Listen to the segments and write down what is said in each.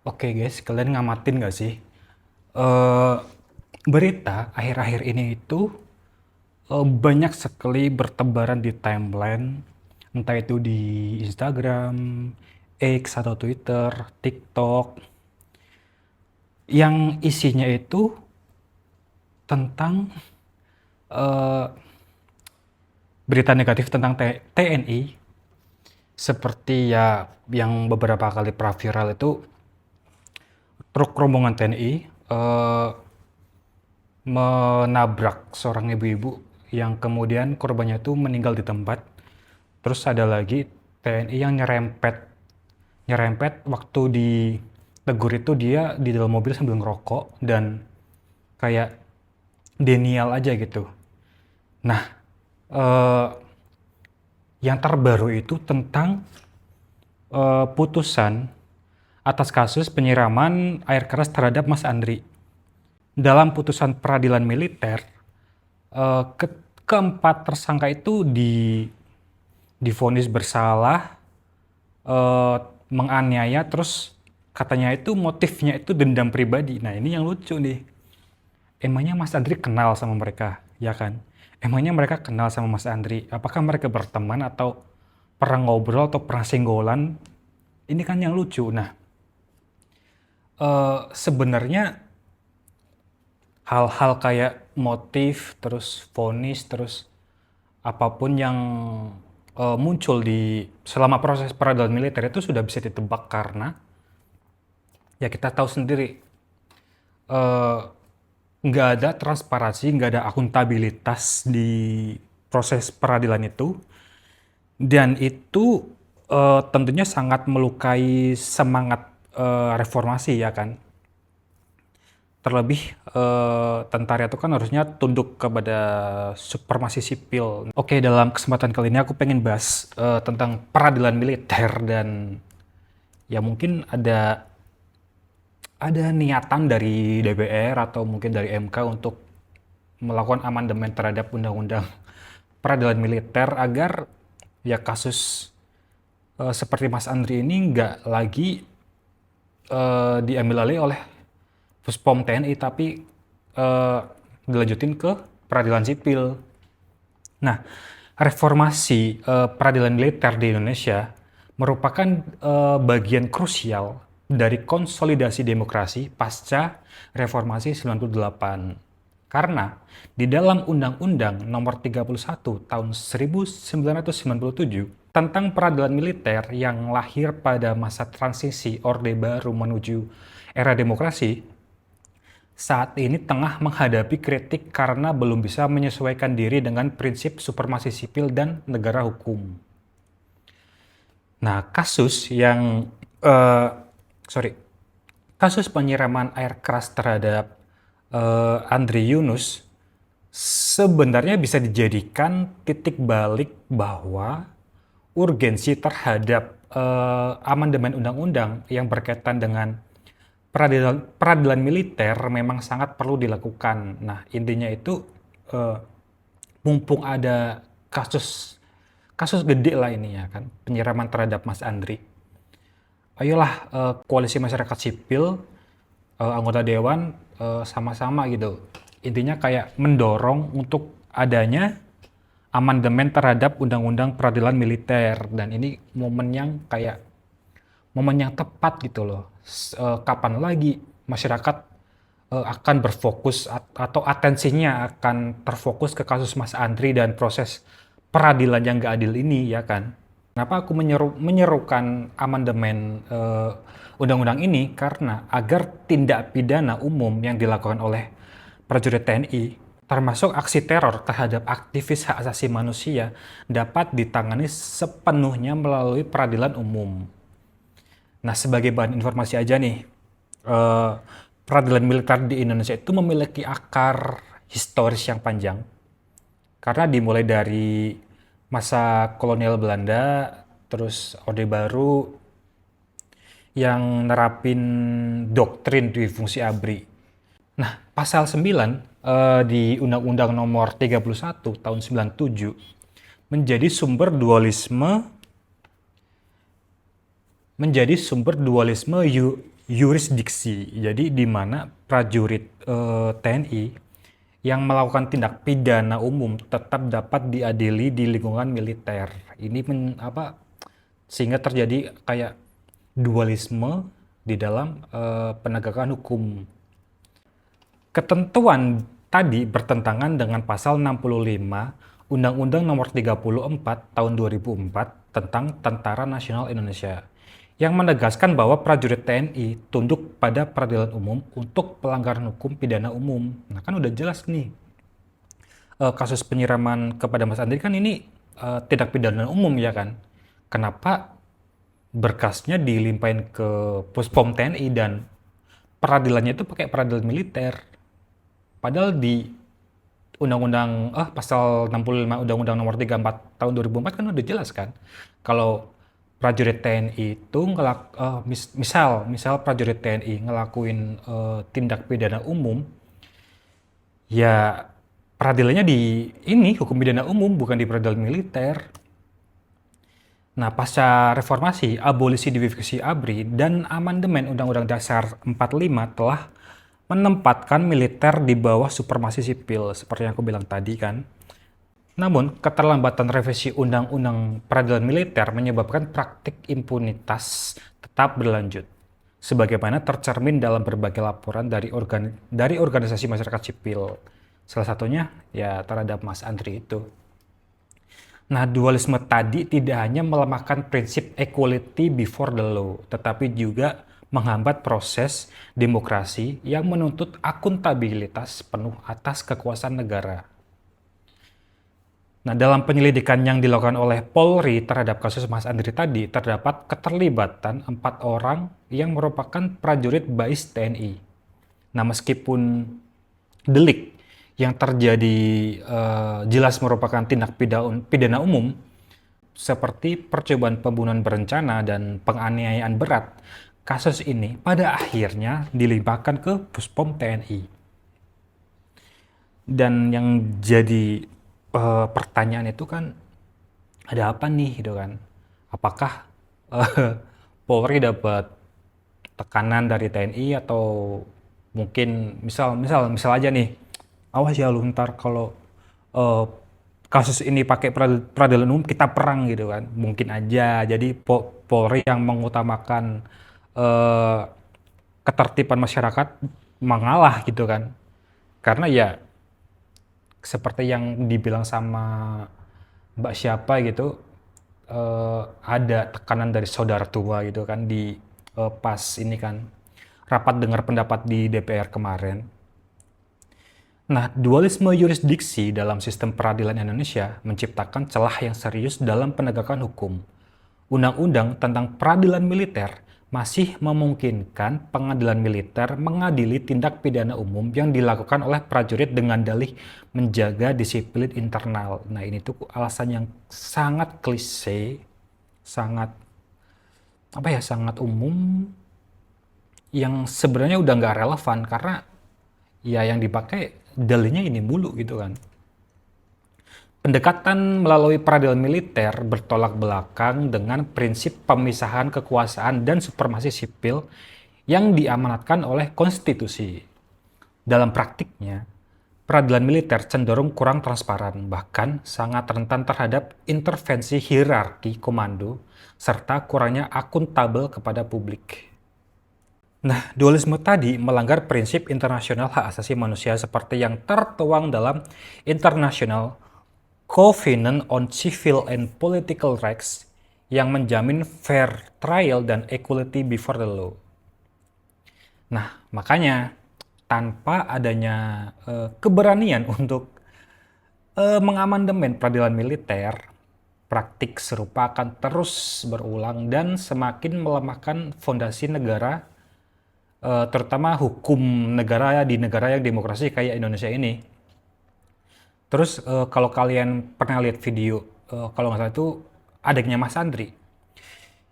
Oke guys, kalian ngamatin nggak sih? Eh, Berita akhir-akhir ini itu banyak sekali bertebaran di timeline, entah itu di Instagram, X atau Twitter, TikTok, yang isinya itu tentang eh, berita negatif tentang TNI, seperti ya yang beberapa kali pernah viral itu truk rombongan TNI menabrak seorang ibu-ibu yang kemudian korbannya itu meninggal di tempat. Terus ada lagi TNI yang nyerempet waktu ditegur itu dia di dalam mobil sambil ngerokok dan kayak denial aja gitu. Nah, eh, yang terbaru itu tentang putusan atas kasus penyiraman air keras terhadap Mas Andri. Dalam putusan peradilan militer, keempat tersangka itu divonis bersalah, eh, menganiaya, terus katanya itu motifnya itu dendam pribadi. Nah ini yang lucu nih. Emangnya Mas Andri kenal sama mereka, ya kan? Emangnya mereka kenal sama Mas Andri? Apakah mereka berteman atau pernah ngobrol atau pernah senggolan? Ini kan yang lucu. Nah, sebenarnya hal-hal kayak motif, terus vonis, terus apapun yang muncul di selama proses peradilan militer itu sudah bisa ditebak karena ya kita tahu sendiri eh, nggak ada transparansi, nggak ada akuntabilitas di proses peradilan itu, dan itu tentunya sangat melukai semangat reformasi ya kan. Terlebih tentara itu kan harusnya tunduk kepada supremasi sipil. Oke, dalam kesempatan kali ini aku pengen bahas tentang peradilan militer dan ya mungkin ada niatan dari DPR atau mungkin dari MK untuk melakukan amandemen terhadap undang-undang peradilan militer agar ya kasus seperti Mas Andri ini nggak lagi diambil alih oleh Puspom TNI tapi dilanjutin ke peradilan sipil. Nah, reformasi peradilan militer di Indonesia merupakan bagian krusial dari konsolidasi demokrasi pasca reformasi 98. Karena di dalam Undang-Undang Nomor 31 Tahun 1997 tentang peradilan militer yang lahir pada masa transisi Orde Baru menuju era demokrasi, saat ini tengah menghadapi kritik karena belum bisa menyesuaikan diri dengan prinsip supremasi sipil dan negara hukum. Nah, eh, sorry, kasus penyiraman air keras terhadap Andri Yunus sebenarnya bisa dijadikan titik balik bahwa urgensi terhadap amandemen undang-undang yang berkaitan dengan peradilan militer memang sangat perlu dilakukan. Nah, intinya itu eh, mumpung ada kasus kasus gede lah ini ya kan, penyiraman terhadap Mas Andri. Ayolah koalisi masyarakat sipil, anggota dewan sama-sama gitu. Intinya kayak mendorong untuk adanya amandemen terhadap undang-undang peradilan militer dan ini momen yang tepat gitu loh. Kapan lagi masyarakat akan berfokus atau atensinya akan terfokus ke kasus Mas Andri dan proses peradilan yang gak adil ini ya kan. Kenapa aku menyerukan amandemen undang-undang ini? Karena agar tindak pidana umum yang dilakukan oleh prajurit TNI, termasuk aksi teror terhadap aktivis hak asasi manusia, dapat ditangani sepenuhnya melalui peradilan umum. Nah, sebagai bahan informasi aja nih, eh, peradilan militer di Indonesia itu memiliki akar historis yang panjang. Karena dimulai dari masa kolonial Belanda, terus Orde Baru yang nerapin doktrin dui fungsi ABRI. Nah, pasal 9 di Undang-Undang Nomor 31 Tahun 97 menjadi sumber dualisme yurisdiksi. Jadi di mana prajurit TNI yang melakukan tindak pidana umum tetap dapat diadili di lingkungan militer. Ini sehingga terjadi kayak dualisme di dalam penegakan hukum. Ketentuan tadi bertentangan dengan pasal 65 Undang-Undang Nomor 34 Tahun 2004 tentang Tentara Nasional Indonesia yang menegaskan bahwa prajurit TNI tunduk pada peradilan umum untuk pelanggaran hukum pidana umum. Nah kan udah jelas nih, kasus penyiraman kepada Mas Andri kan ini tindak pidana umum ya kan. Kenapa berkasnya dilimpahin ke Puspom TNI dan peradilannya itu pakai peradilan militer? Padahal di Undang-Undang pasal 65 Undang-Undang Nomor 34 Tahun 2004 kan udah jelas kan kalau prajurit TNI itu misal prajurit TNI ngelakuin tindak pidana umum, ya peradilannya di ini hukum pidana umum bukan di peradilan militer. Nah, pasca reformasi, abolisi divisi ABRI dan amandemen Undang-Undang Dasar 45 telah menempatkan militer di bawah supremasi sipil, seperti yang aku bilang tadi kan. Namun, keterlambatan revisi Undang-Undang Peradilan Militer menyebabkan praktik impunitas tetap berlanjut, sebagaimana tercermin dalam berbagai laporan dari organisasi masyarakat sipil. Salah satunya ya terhadap Mas Andri itu. Nah, dualisme tadi tidak hanya melemahkan prinsip equality before the law, tetapi juga menghambat proses demokrasi yang menuntut akuntabilitas penuh atas kekuasaan negara. Nah, dalam penyelidikan yang dilakukan oleh Polri terhadap kasus Mas Andri tadi, terdapat keterlibatan 4 orang yang merupakan prajurit BAIS TNI. Nah, meskipun delik yang terjadi jelas merupakan tindak pidana umum seperti percobaan pembunuhan berencana dan penganiayaan berat, kasus ini pada akhirnya dilimpahkan ke Puspom TNI. Dan yang jadi pertanyaan itu kan ada apa nih gitu kan? Apakah Polri dapat tekanan dari TNI atau mungkin misal aja nih, awas ya lu ntar kalau kasus ini pakai peradilan umum kita perang gitu kan, mungkin aja jadi Polri yang mengutamakan ketertiban masyarakat mengalah gitu kan, karena ya seperti yang dibilang sama Mbak siapa gitu, ada tekanan dari saudara tua gitu kan di pas ini kan rapat dengar pendapat di DPR kemarin. Nah, dualisme yurisdiksi dalam sistem peradilan Indonesia menciptakan celah yang serius dalam penegakan hukum. Undang-undang tentang peradilan militer masih memungkinkan pengadilan militer mengadili tindak pidana umum yang dilakukan oleh prajurit dengan dalih menjaga disiplin internal. Nah, ini tuh alasan yang sangat klise, sangat sangat umum, yang sebenarnya udah nggak relevan karena ya yang dipakai dalihnya ini mulu gitu kan. Pendekatan melalui peradilan militer bertolak belakang dengan prinsip pemisahan kekuasaan dan supremasi sipil yang diamanatkan oleh konstitusi. Dalam praktiknya, peradilan militer cenderung kurang transparan, bahkan sangat rentan terhadap intervensi hierarki komando, serta kurangnya akuntabel kepada publik. Nah, dualisme tadi melanggar prinsip internasional hak asasi manusia seperti yang tertuang dalam International Covenant on Civil and Political Rights yang menjamin fair trial dan equality before the law. Nah, makanya tanpa adanya keberanian untuk mengamandemen peradilan militer, praktik serupa akan terus berulang dan semakin melemahkan fondasi negara, terutama hukum negara di negara yang demokrasi kayak Indonesia ini. Terus kalau kalian pernah lihat video, kalau nggak salah itu adiknya Mas Andri,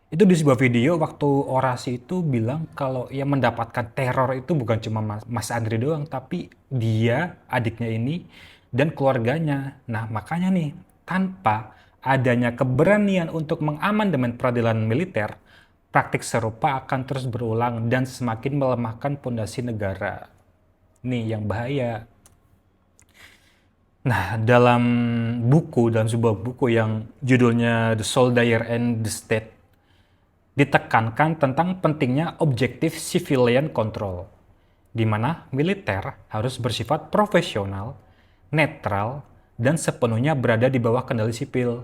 itu di sebuah video waktu orasi itu bilang kalau yang mendapatkan teror itu bukan cuma Mas Andri doang, tapi dia, adiknya ini, dan keluarganya. Nah makanya nih, tanpa adanya keberanian untuk mengamandemen peradilan militer, praktik serupa akan terus berulang dan semakin melemahkan pondasi negara. Nih yang bahaya. Nah, dalam sebuah buku yang judulnya The Soldier and the State, ditekankan tentang pentingnya objektif civilian control, di mana militer harus bersifat profesional, netral, dan sepenuhnya berada di bawah kendali sipil.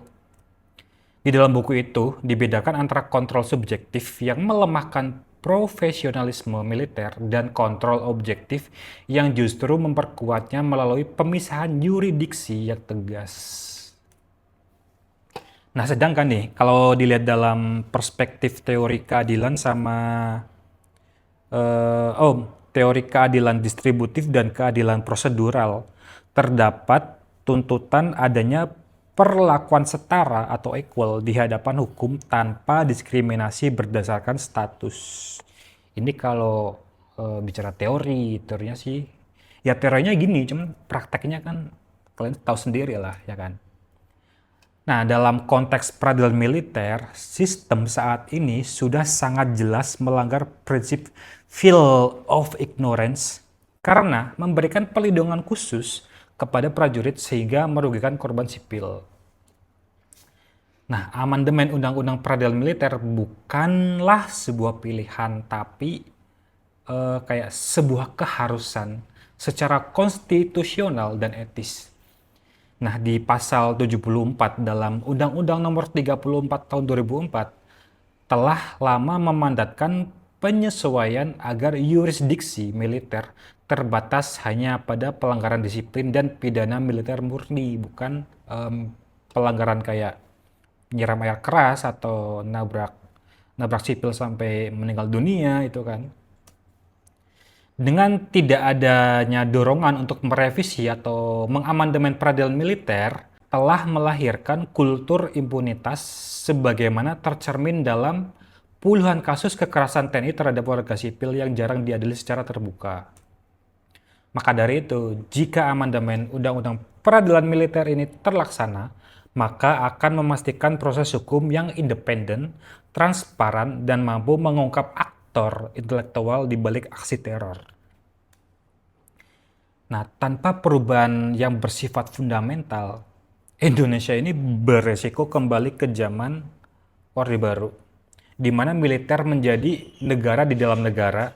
Di dalam buku itu dibedakan antara kontrol subjektif yang melemahkan profesionalisme militer dan kontrol objektif yang justru memperkuatnya melalui pemisahan yurisdiksi yang tegas. Nah, sedangkan nih, kalau dilihat dalam perspektif teori keadilan sama teori keadilan distributif dan keadilan prosedural, terdapat tuntutan adanya perlakuan setara atau equal di hadapan hukum tanpa diskriminasi berdasarkan status. Ini kalau bicara teorinya sih, ya teorinya gini, cuman prakteknya kan kalian tahu sendiri lah, ya kan. Nah, dalam konteks peradilan militer, sistem saat ini sudah sangat jelas melanggar prinsip veil of ignorance karena memberikan perlindungan khusus kepada prajurit sehingga merugikan korban sipil. Nah, amandemen Undang-Undang Peradilan Militer bukanlah sebuah pilihan, tapi kayak sebuah keharusan secara konstitusional dan etis. Nah, di pasal 74 dalam Undang-Undang Nomor 34 Tahun 2004 telah lama memandatkan penyesuaian agar yurisdiksi militer terbatas hanya pada pelanggaran disiplin dan pidana militer murni, bukan pelanggaran kayak nyiram air keras atau nabrak sipil sampai meninggal dunia itu kan. Dengan tidak adanya dorongan untuk merevisi atau mengamandemen peradilan militer telah melahirkan kultur impunitas sebagaimana tercermin dalam puluhan kasus kekerasan TNI terhadap warga sipil yang jarang diadili secara terbuka. Maka dari itu, jika amandemen Undang-Undang Peradilan Militer ini terlaksana, maka akan memastikan proses hukum yang independen, transparan, dan mampu mengungkap aktor intelektual di balik aksi teror. Nah, tanpa perubahan yang bersifat fundamental, Indonesia ini beresiko kembali ke zaman Orde Baru, di mana militer menjadi negara di dalam negara.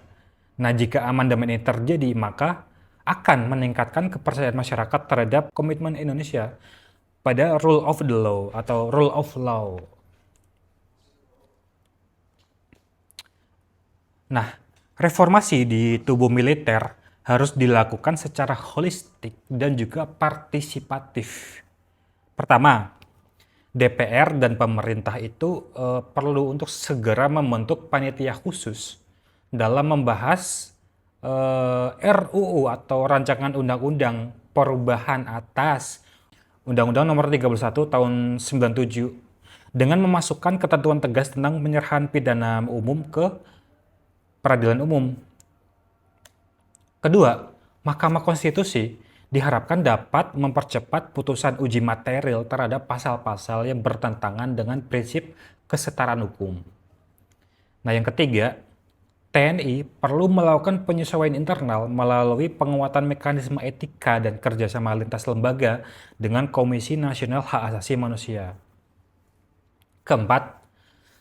Nah, jika amandemen ini terjadi, maka akan meningkatkan kepercayaan masyarakat terhadap komitmen Indonesia pada rule of the law atau rule of law. Nah, reformasi di tubuh militer harus dilakukan secara holistik dan juga partisipatif. Pertama, DPR dan pemerintah itu perlu untuk segera membentuk panitia khusus dalam membahas RUU atau rancangan undang-undang perubahan atas Undang-Undang Nomor 31 Tahun 97 dengan memasukkan ketentuan tegas tentang penyerahan pidana umum ke peradilan umum. Kedua, Mahkamah Konstitusi diharapkan dapat mempercepat putusan uji material terhadap pasal-pasal yang bertentangan dengan prinsip kesetaraan hukum. Nah, yang ketiga, TNI perlu melakukan penyesuaian internal melalui penguatan mekanisme etika dan kerjasama lintas lembaga dengan Komisi Nasional Hak Asasi Manusia. Keempat,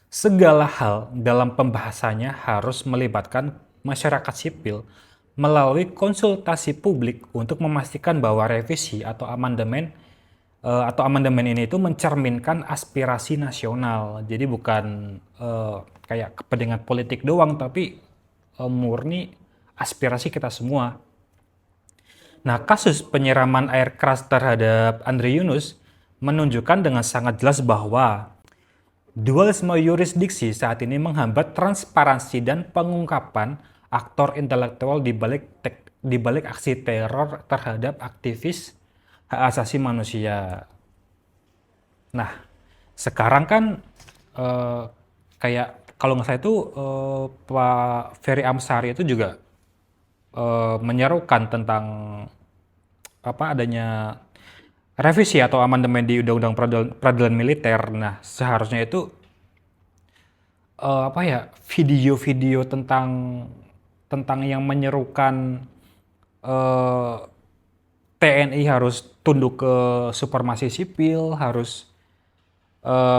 segala hal dalam pembahasannya harus melibatkan masyarakat sipil melalui konsultasi publik untuk memastikan bahwa revisi atau amandemen ini itu mencerminkan aspirasi nasional. Jadi bukan kayak kepentingan politik doang, tapi murni aspirasi kita semua. Nah, kasus penyiraman air keras terhadap Andri Yunus menunjukkan dengan sangat jelas bahwa dualisme yurisdiksi saat ini menghambat transparansi dan pengungkapan aktor intelektual di balik aksi teror terhadap aktivis hak asasi manusia. Nah, sekarang kan kayak kalau nggak salah itu Pak Ferry Amsari itu juga menyerukan tentang adanya revisi atau amandemen di Undang-Undang Peradilan Militer. Nah, seharusnya itu apa ya, video-video tentang yang menyerukan, eee, TNI harus tunduk ke supremasi sipil, harus,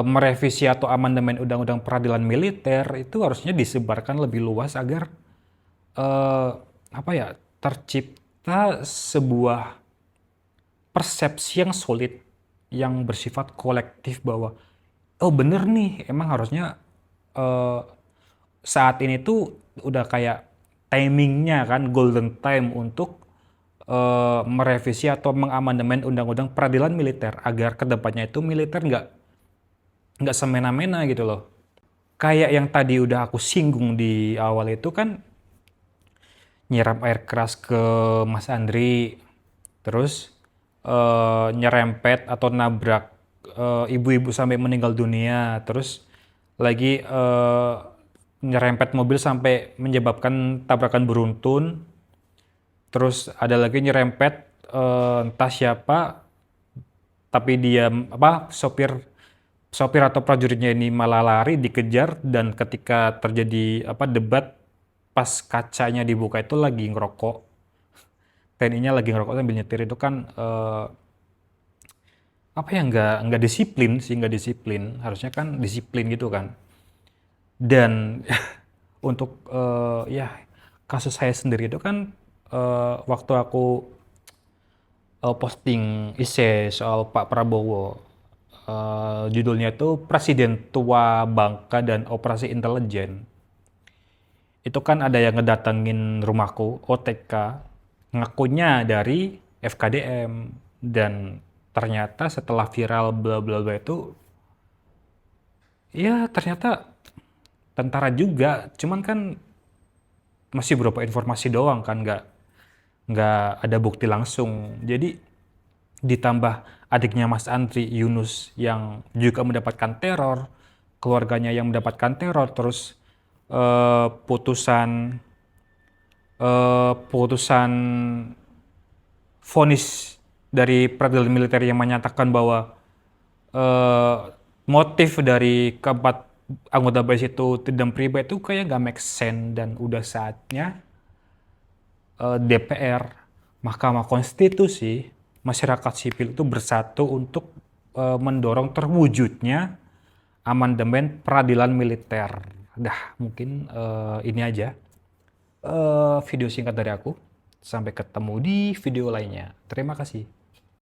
merevisi atau amandemen Undang-Undang Peradilan Militer, itu harusnya disebarkan lebih luas agar, eee, apa ya, tercipta sebuah persepsi yang solid, yang bersifat kolektif bahwa, "Oh bener nih, emang harusnya, eee, saat ini tuh udah kayak timingnya kan, golden time untuk, merevisi atau mengamandemen Undang-Undang Peradilan Militer agar kedepannya itu militer nggak semena-mena gitu loh." Kayak yang tadi udah aku singgung di awal itu kan, nyiram air keras ke Mas Andri, terus, nyerempet atau nabrak, ibu-ibu sampai meninggal dunia, terus lagi, nyerempet mobil sampai menyebabkan tabrakan beruntun, terus ada lagi nyerempet, entah siapa, tapi dia apa, sopir sopir atau prajuritnya ini malah lari, dikejar, dan ketika terjadi apa, debat, pas kacanya dibuka itu lagi ngerokok, TNI-nya lagi ngerokok sambil nyetir, itu kan, apa ya, nggak disiplin sih, nggak disiplin. Harusnya kan disiplin gitu kan. Dan untuk, ya kasus saya sendiri itu kan, waktu aku, posting essay soal Pak Prabowo, judulnya itu Presiden Tua Bangka dan Operasi Intelijen. Itu kan ada yang ngedatengin rumahku, OTK, ngakunya dari FKDM, dan ternyata setelah viral bla bla bla itu, ya ternyata tentara juga, cuman kan masih berupa informasi doang kan, nggak ada bukti langsung. Jadi ditambah adiknya Mas Andri, Yunus, yang juga mendapatkan teror, keluarganya yang mendapatkan teror, terus, putusan, putusan vonis dari peradilan militer yang menyatakan bahwa, eh, motif dari keempat anggota BAS itu tidak pribadi, itu kayak nggak make sense. Dan udah saatnya, DPR, Mahkamah Konstitusi, masyarakat sipil itu bersatu untuk, mendorong terwujudnya amandemen peradilan militer. Dah, mungkin, ini aja, video singkat dari aku. Sampai ketemu di video lainnya. Terima kasih.